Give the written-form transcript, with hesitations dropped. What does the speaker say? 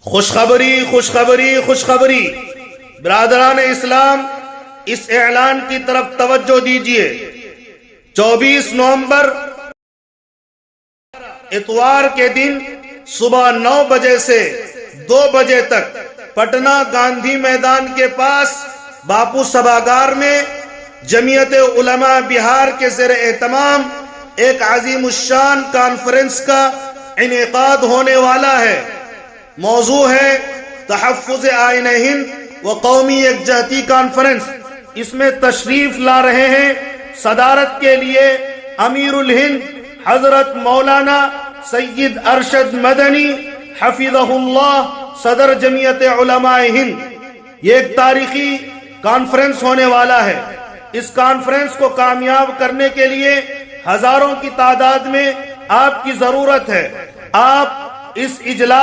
خوشخبری خوشخبری خوشخبری برادران اسلام، اس اعلان کی طرف توجہ دیجئے۔ 24 نومبر اتوار کے دن صبح 9 بجے سے 2 بجے تک پٹنہ گاندھی میدان کے پاس باپو سبھاگار میں جمعیت علماء بہار کے زیر اہتمام ایک عظیم الشان کانفرنس کا انعقاد ہونے والا ہے۔ موضوع ہے تحفظ آئین ہند و قومی یکجہتی کانفرنس۔ اس میں تشریف لا رہے ہیں صدارت کے لیے امیر الہند حضرت مولانا سید ارشد مدنی حفظہ اللہ، صدر جمعیت علماء ہند۔ یہ ایک تاریخی کانفرنس ہونے والا ہے۔ اس کانفرنس کو کامیاب کرنے کے لیے ہزاروں کی تعداد میں آپ کی ضرورت ہے۔ آپ اس اجلاس